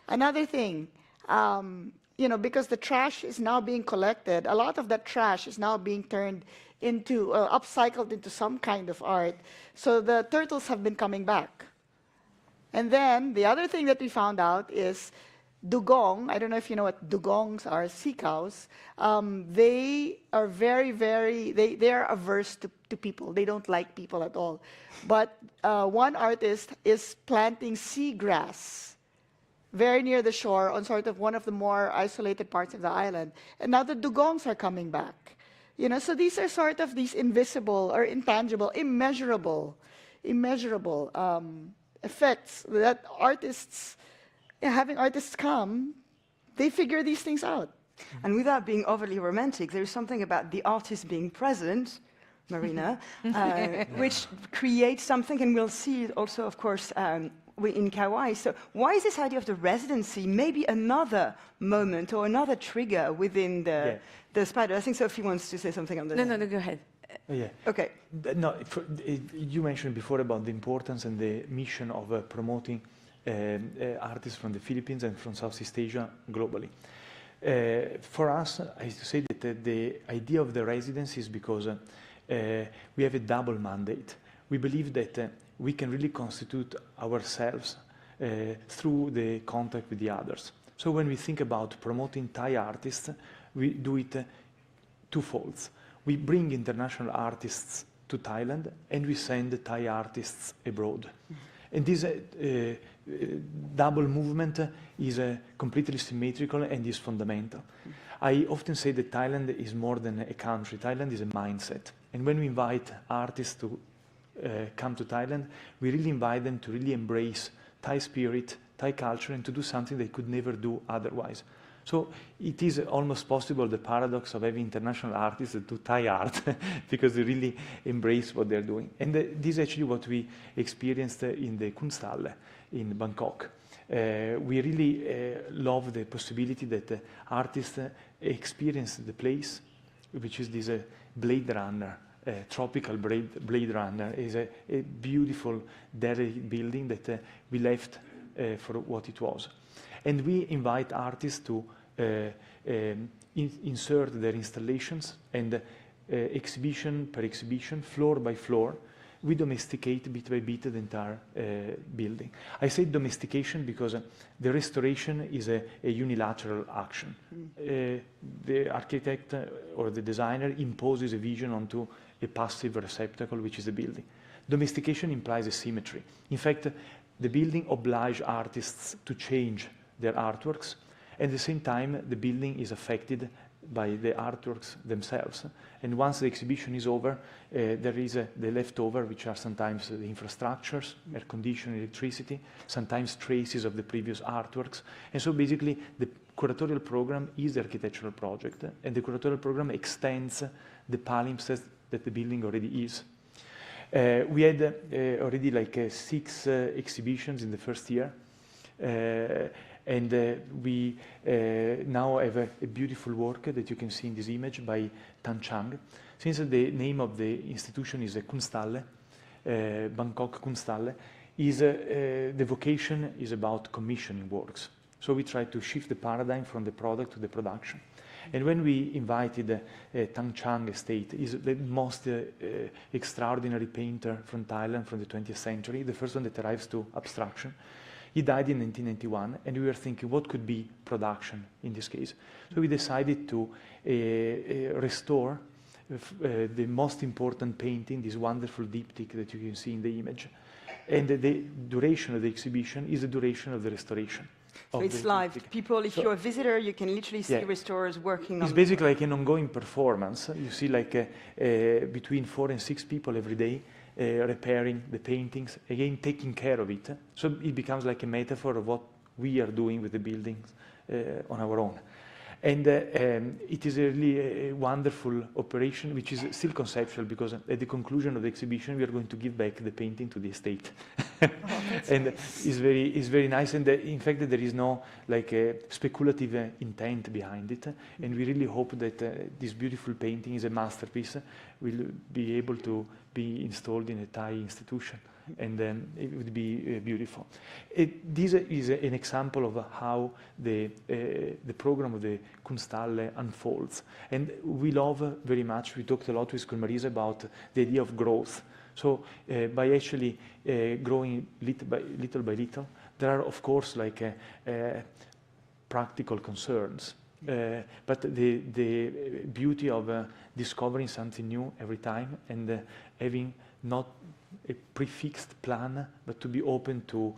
Another thing, because the trash is now being collected, a lot of that trash is now being turned into, upcycled into some kind of art. So the turtles have been coming back. And then the other thing that we found out is dugong. I don't know if you know what dugongs are, sea cows. They are they are averse to people. They don't like people at all. But one artist is planting seagrass very near the shore on sort of one of the more isolated parts of the island. And now the dugongs are coming back. So these are sort of these invisible or intangible, immeasurable effects that artists, having artists come, they figure these things out. And without being overly romantic, there is something about the artist being present Marina, which creates something, and we'll see it also, of course, in Kauai. So why is this idea of the residency maybe another moment or another trigger within the spider? I think Sophie wants to say something on this. No, go ahead. Yeah. Okay. No, you mentioned before about the importance and the mission of promoting artists from the Philippines and from Southeast Asia globally. For us, I have to say that the idea of the residency is because we have a double mandate. We believe that we can really constitute ourselves through the contact with the others. So when we think about promoting Thai artists, we do it twofold. We bring international artists to Thailand and we send Thai artists abroad. And this double movement is completely symmetrical and is fundamental. I often say that Thailand is more than a country. Thailand is a mindset. And when we invite artists to come to Thailand, we really invite them to really embrace Thai spirit, Thai culture, and to do something they could never do otherwise. So it is almost possible, the paradox of having international artists that do Thai art, because they really embrace what they're doing. And this is actually what we experienced in the Kunsthalle in Bangkok. We really love the possibility that artists experience the place, which is this Blade Runner, tropical Blade Runner. Is a beautiful derelict building that we left for what it was. And we invite artists to insert their installations, and exhibition per exhibition, floor by floor, we domesticate bit by bit the entire building. I say domestication because the restoration is a unilateral action. The architect or the designer imposes a vision onto a passive receptacle, which is the building. Domestication implies a symmetry. In fact, the building obliges artists to change their artworks, and at the same time the building is affected by the artworks themselves. And once the exhibition is over, there is the leftover, which are sometimes the infrastructures, air conditioning, electricity, sometimes traces of the previous artworks. And so basically the curatorial program is the architectural project, and the curatorial program extends the palimpsest that the building already is. We had already like 6 exhibitions in the first year. And we now have a beautiful work that you can see in this image by Tan Chang. Since the name of the institution is Kunsthalle, Bangkok Kunsthalle, the vocation is about commissioning works. So we try to shift the paradigm from the product to the production. And when we invited Tan Chang Estate, is the most extraordinary painter from Thailand from the 20th century, the first one that arrives to abstraction. He died in 1991, and we were thinking, what could be production in this case? So we decided to restore the most important painting, this wonderful diptych that you can see in the image. And the duration of the exhibition is the duration of the restoration. So it's live. People, if you're a visitor, you can literally see restorers working on it. It's basically like an ongoing performance. You see like between 4 and 6 people every day repairing the paintings, again taking care of it. So it becomes like a metaphor of what we are doing with the buildings on our own. And it is a really wonderful operation, which is still conceptual, because at the conclusion of the exhibition, we are going to give back the painting to the estate. And nice. It's very nice. And in fact, there is no like speculative intent behind it. And we really hope that this beautiful painting is a masterpiece, will be able to be installed in a Thai institution. And then it would be beautiful. This is an example of how the program of the Kunsthalle unfolds. And we love very much, we talked a lot with Marisa about the idea of growth. So by actually growing little by little, there are of course like practical concerns. But the beauty of discovering something new every time, and having not a prefixed plan, but to be open to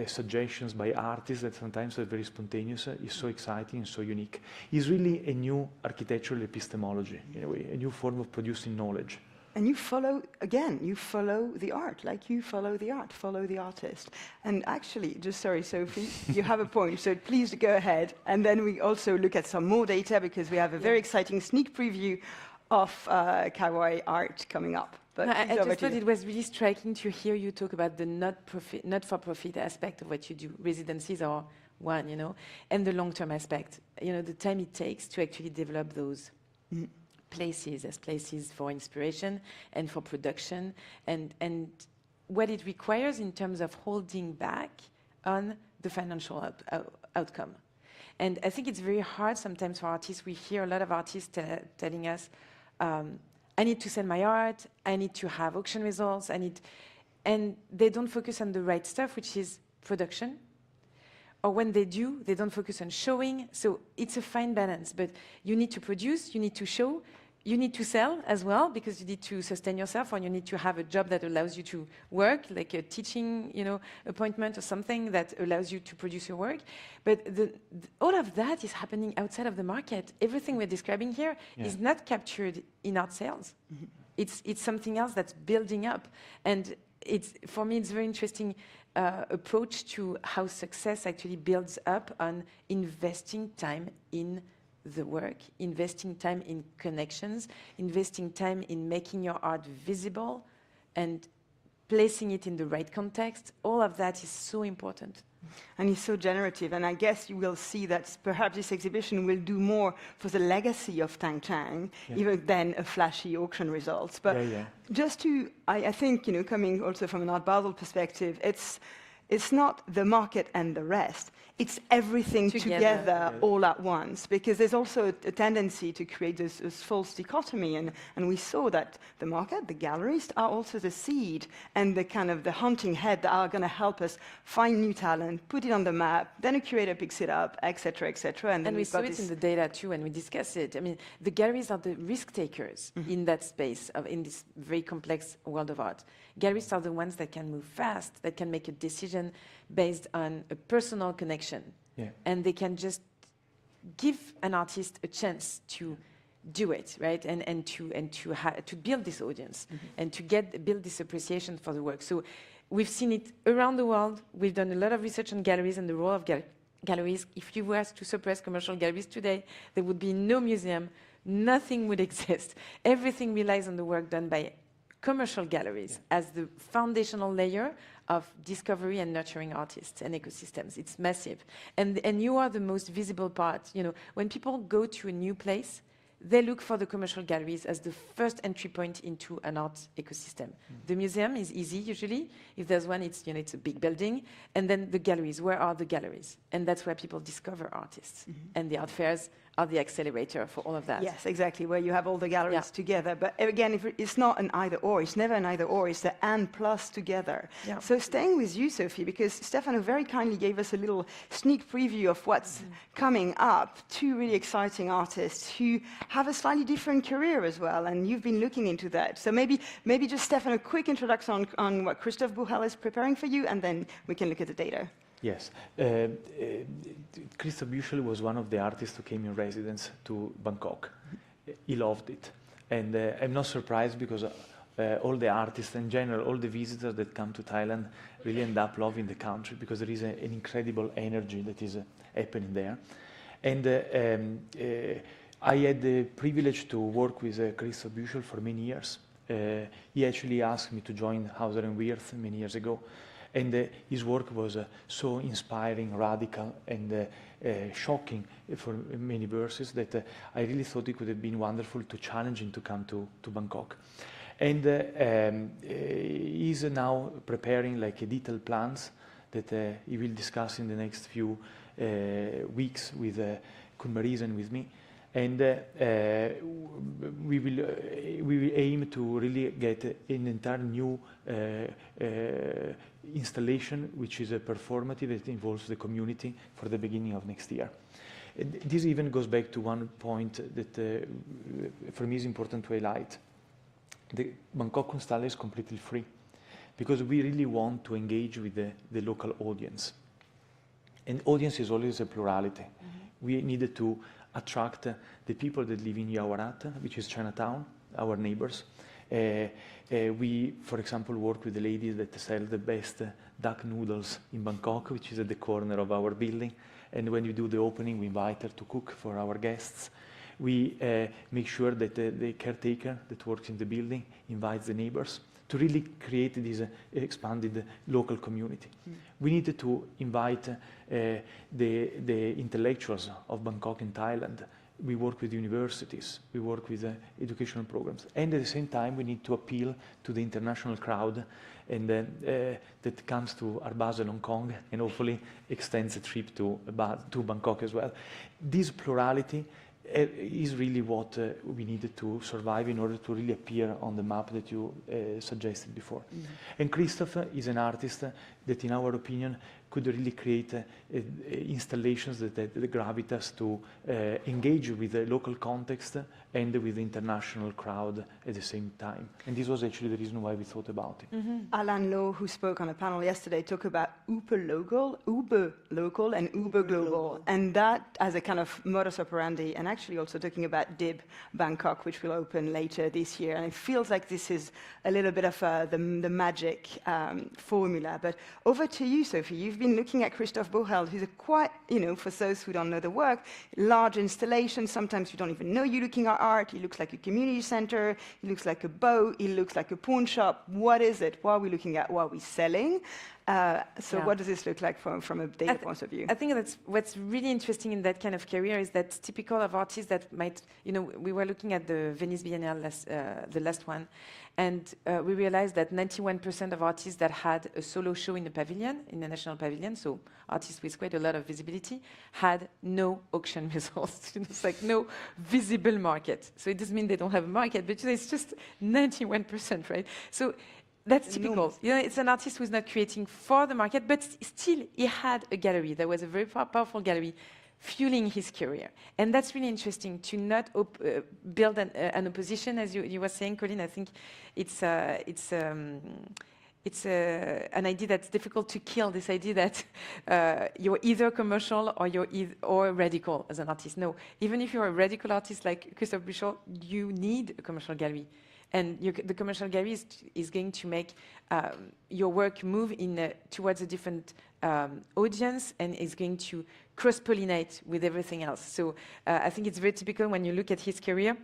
suggestions by artists that sometimes are very spontaneous, is so exciting and so unique. It's really a new architectural epistemology, in a way, a new form of producing knowledge. And you follow, again, you follow the art, like you follow the art, follow the artist. And actually, just sorry, Sophie, you have a point, so please go ahead. And then we also look at some more data, because we have a very exciting sneak preview of kawaii art coming up. But No, it's I over just to thought you. it was really striking to hear you talk about the not-for-profit aspect of what you do. Residencies are one, you know, and the long-term aspect. You know, the time it takes to actually develop those places as places for inspiration and for production, and what it requires in terms of holding back on the financial outcome. And I think it's very hard sometimes for artists. We hear a lot of artists telling us, I need to sell my art, I need to have auction results, and they don't focus on the right stuff, which is production. Or when they do, they don't focus on showing. So it's a fine balance, but you need to produce, you need to show, you need to sell as well, because you need to sustain yourself, or you need to have a job that allows you to work, like a teaching, you know, appointment or something that allows you to produce your work. But all of that is happening outside of the market. Everything we're describing here is not captured in art sales. It's something else that's building up. And for me, it's very interesting approach to how success actually builds up on investing time in the work, investing time in connections, investing time in making your art visible and placing it in the right context. All of that is so important. And he's so generative, and I guess you will see that perhaps this exhibition will do more for the legacy of Tang Chang, even than a flashy auction results. But just to, I think, you know, coming also from an Art Basel perspective, it's not the market and the rest. It's everything together all at once, because there's also a tendency to create this false dichotomy, and we saw that the market, the galleries, are also the seed and the kind of the hunting head that are going to help us find new talent, put it on the map, then a curator picks it up, etc., etc. And we saw it in the data too, and we discussed it. I mean, the galleries are the risk takers in that space, in this very complex world of art. Galleries are the ones that can move fast, that can make a decision based on a personal connection. And they can just give an artist a chance to do it, right? And to build this audience and to build this appreciation for the work. So we've seen it around the world. We've done a lot of research on galleries and the role of galleries. If you were to suppress commercial galleries today, there would be no museum, nothing would exist. Everything relies on the work done by commercial galleries as the foundational layer of discovery and nurturing artists and ecosystems. It's massive. And you are the most visible part. You know, when people go to a new place, they look for the commercial galleries as the first entry point into an art ecosystem. The museum is easy usually. If there's one, it's a big building. And then the galleries, where are the galleries? And that's where people discover artists. And the art fairs are the accelerator for all of that. Yes, exactly, where you have all the galleries together. But again, it's not an either or, it's never an either or, it's the and plus together. So staying with you, Sophie, because Stefano very kindly gave us a little sneak preview of what's coming up, two really exciting artists who have a slightly different career as well, and you've been looking into that. So maybe just, Stefano, a quick introduction on what Christophe Buchel is preparing for you, and then we can look at the data. Yes. Christophe Buchel was one of the artists who came in residence to Bangkok. He loved it. And I'm not surprised, because all the artists in general, all the visitors that come to Thailand really end up loving the country, because there is an incredible energy that is happening there. And I had the privilege to work with Christophe Buchel for many years. He actually asked me to join Hauser & Wirth many years ago. And his work was so inspiring, radical, and shocking for many verses that I really thought it would have been wonderful to challenge him to come to Bangkok. And he's now preparing like detailed plans that he will discuss in the next few weeks with Kun Marisa and with me. And we will aim to really get an entire new installation, which is a performative that involves the community, for the beginning of next year. This even goes back to one point that for me is important to highlight. The Bangkok Kunsthalle is completely free, because we really want to engage with the local audience. And audience is always a plurality. We needed to attract the people that live in Yaowarat, which is Chinatown, our neighbors. We, for example, work with the ladies that sell the best duck noodles in Bangkok, which is at the corner of our building. And when we do the opening, we invite her to cook for our guests. We make sure that the caretaker that works in the building invites the neighbors to really create this expanded local community. We needed to invite the intellectuals of Bangkok and Thailand. We work with universities, we work with educational programs, and at the same time we need to appeal to the international crowd and that comes to Art Basel Hong Kong and hopefully extends the trip to Bangkok as well. This plurality is really what we needed to survive in order to really appear on the map that you suggested before. And Christophe is an artist that, in our opinion, could really create installations that had the gravitas to engage with the local context and with the international crowd at the same time. And this was actually the reason why we thought about it. Alan Lowe, who spoke on a panel yesterday, talked about uber local and uber global, and that as a kind of modus operandi, and actually also talking about DIB Bangkok, which will open later this year. And it feels like this is a little bit of the magic formula. But over to you, Sophie. You've been looking at Christophe Boheld, who's a quite, for those who don't know the work, large installation. Sometimes you don't even know you're looking at art. He looks like a community center. He looks like a boat. He looks like a pawn shop. What is it? What are we looking at? What are we selling? What does this look like from a data point of view? I think that's what's really interesting in that kind of career is that typical of artists that might, we were looking at the Venice Biennale, the last one, and we realized that 91% of artists that had a solo show in the pavilion, in the National Pavilion, so artists with quite a lot of visibility, had no auction results. It's like no visible market. So it doesn't mean they don't have a market, but it's just 91%, right? So that's typical. It's an artist who's not creating for the market, but still he had a gallery. There was a very powerful gallery fueling his career. And that's really interesting, to not build an opposition, as you were saying, Colin. I think it's an idea that's difficult to kill, this idea that you're either commercial or radical as an artist. No, even if you're a radical artist like Christophe Buchot, you need a commercial gallery. And the commercial gallery is going to make your work move towards a different audience, and is going to cross-pollinate with everything else. So I think it's very typical when you look at his career.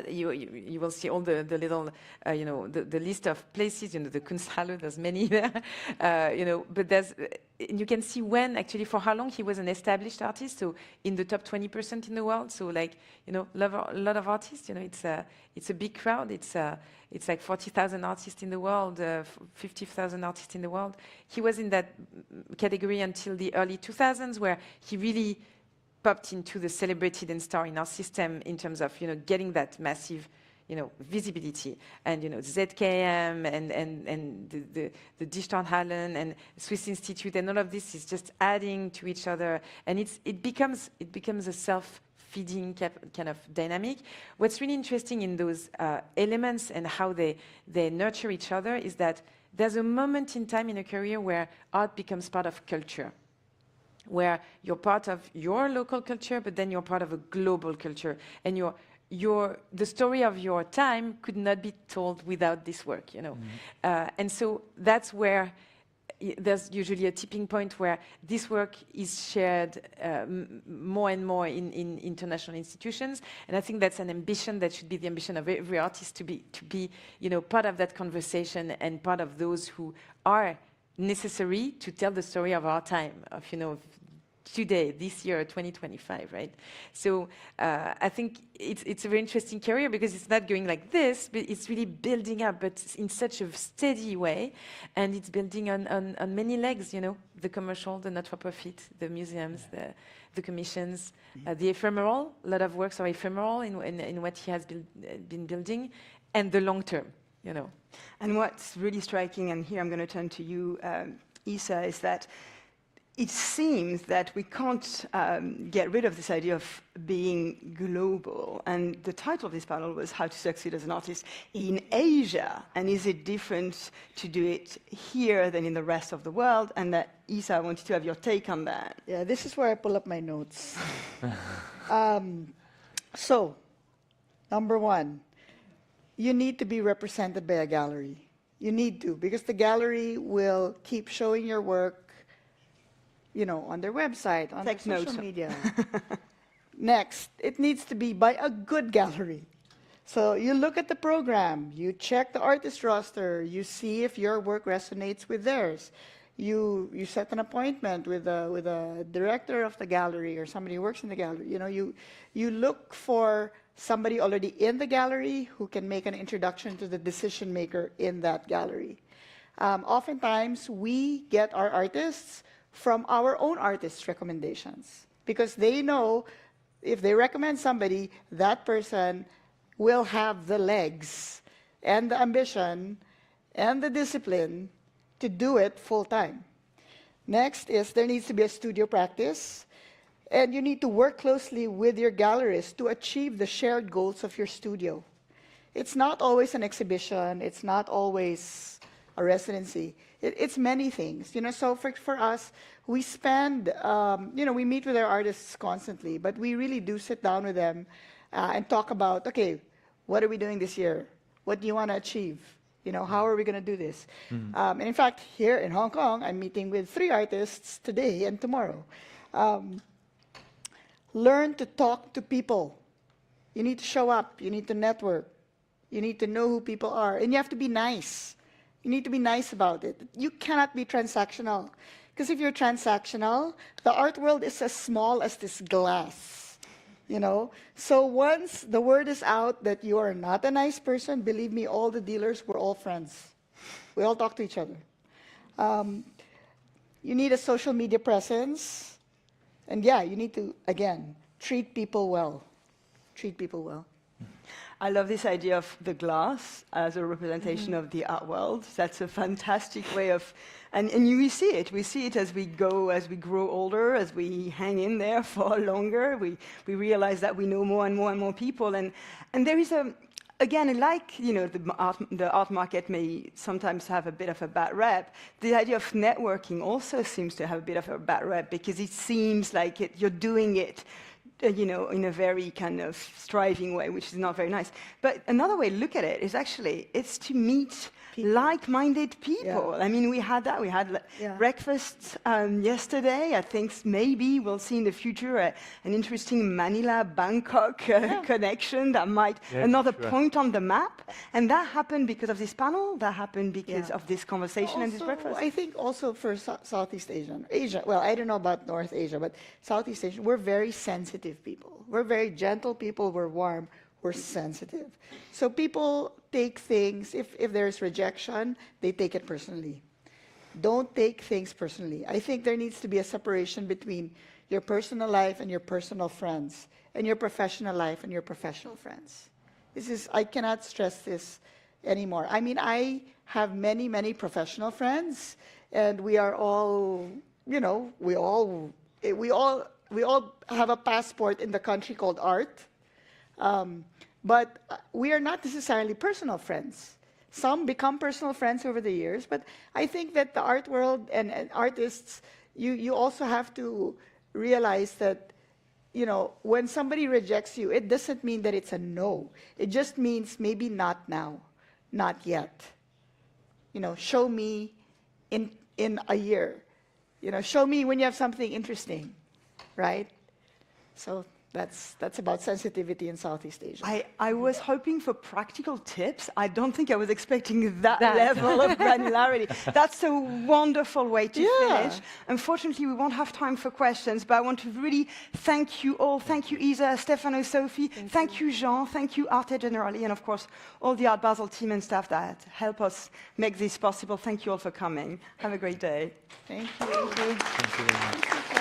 You will see all the little, the list of places, the Kunsthalle, there's many there, but you can see when, actually, for how long he was an established artist, so in the top 20% in the world, so like, a lot of artists, it's a big crowd, it's like 40,000 artists in the world, 50,000 artists in the world. He was in that category until the early 2000s, where he really popped into the celebrated and star in our system in terms of, getting that massive, visibility. And, ZKM and the Dichternhallen and Swiss Institute, and all of this is just adding to each other. And it becomes a self-feeding kind of dynamic. What's really interesting in those elements and how they nurture each other is that there's a moment in time in a career where art becomes part of culture, where you're part of your local culture, but then you're part of a global culture. And the story of your time could not be told without this work, And so that's where there's usually a tipping point where this work is shared more and more in international institutions. And I think that's an ambition that should be the ambition of every artist, to be part of that conversation and part of those who are necessary to tell the story of our time, of today, this year, 2025, right? So I think it's a very interesting career, because it's not going like this, but it's really building up, but in such a steady way, and it's building on many legs, the commercial, the not-for-profit, the museums, the commissions, the ephemeral. A lot of works are ephemeral in what he has been building, and the long term, And what's really striking, and here I'm going to turn to you, Isa, is that it seems that we can't get rid of this idea of being global. And the title of this panel was How to Succeed as an Artist in Asia. And is it different to do it here than in the rest of the world? And Isa, I wanted to have your take on that. Yeah, this is where I pull up my notes. So, number one, you need to be represented by a gallery. You need to, because the gallery will keep showing your work, on their website, on their social media. Next, it needs to be by a good gallery. So you look at the program, you check the artist roster, you see if your work resonates with theirs. You set an appointment with a director of the gallery or somebody who works in the gallery. You know, you look for somebody already in the gallery who can make an introduction to the decision maker in that gallery. Oftentimes, we get our artists from our own artists' recommendations because they know if they recommend somebody, that person will have the legs and the ambition and the discipline to do it full time. Next is there needs to be a studio practice, and you need to work closely with your gallerist to achieve the shared goals of your studio. It's not always an exhibition, it's not always a residency. It's many things, you know. So for us, we spend, you know, we meet with our artists constantly, but we really do sit down with them and talk about, okay, what are we doing this year? What do you want to achieve? You know, how are we going to do this? And in fact, here in Hong Kong, I'm meeting with 3 artists today and tomorrow. Learn to talk to people. You need to show up. You need to network. You need to know who people are. And you have to be nice. You need to be nice about it. You cannot be transactional. Because if you're transactional, the art world is as small as this glass. You know, so once the word is out that you are not a nice person, believe me, all the dealers, we're all friends. We all talk to each other. You need a social media presence. And yeah, you need to, again, treat people well. Treat people well. I love this idea of the glass as a representation of the art world. That's a fantastic way of, and we see it. We see it as we go, as we grow older, as we hang in there for longer. We realize that we know more and more and more people. And there is again, like, you know, the art market may sometimes have a bit of a bad rep, the idea of networking also seems to have a bit of a bad rep because it seems like you're doing it, you know, in a very kind of striving way, which is not very nice. But another way to look at it is actually, it's to meet like-minded people. Yeah. I mean, we had that. We had breakfast yesterday. I think maybe we'll see in the future an interesting Manila-Bangkok connection that might, another point on the map. And that happened because of this panel. That happened because of this conversation and this breakfast. I think also for Southeast Asia, well, I don't know about North Asia, but Southeast Asia, we're very sensitive people. We're very gentle people. We're warm. We're sensitive. So people take things, if there's rejection, they take it personally. Don't take things personally. I think there needs to be a separation between your personal life and your personal friends, and your professional life and your professional friends. I cannot stress this anymore. I mean, I have many, many professional friends, and we are all, you know, we all have a passport in the country called art. But we are not necessarily personal friends. Some become personal friends over the years, but I think that the art world and artists, you also have to realize that, you know, when somebody rejects you, it doesn't mean that it's a no. It just means maybe not now, not yet. You know, show me in a year. You know, show me when you have something interesting, right? So that's about sensitivity in Southeast Asia. I was hoping for practical tips. I don't think I was expecting that level of granularity. That's a wonderful way to finish. Unfortunately, we won't have time for questions, but I want to really thank you all. Thank you, Isa, Stefano, Sophie. Thank you, Jean. Thank you, Arte generally, and of course, all the Art Basel team and staff that help us make this possible. Thank you all for coming. Have a great day. Thank you. Thank you. Thank you very much.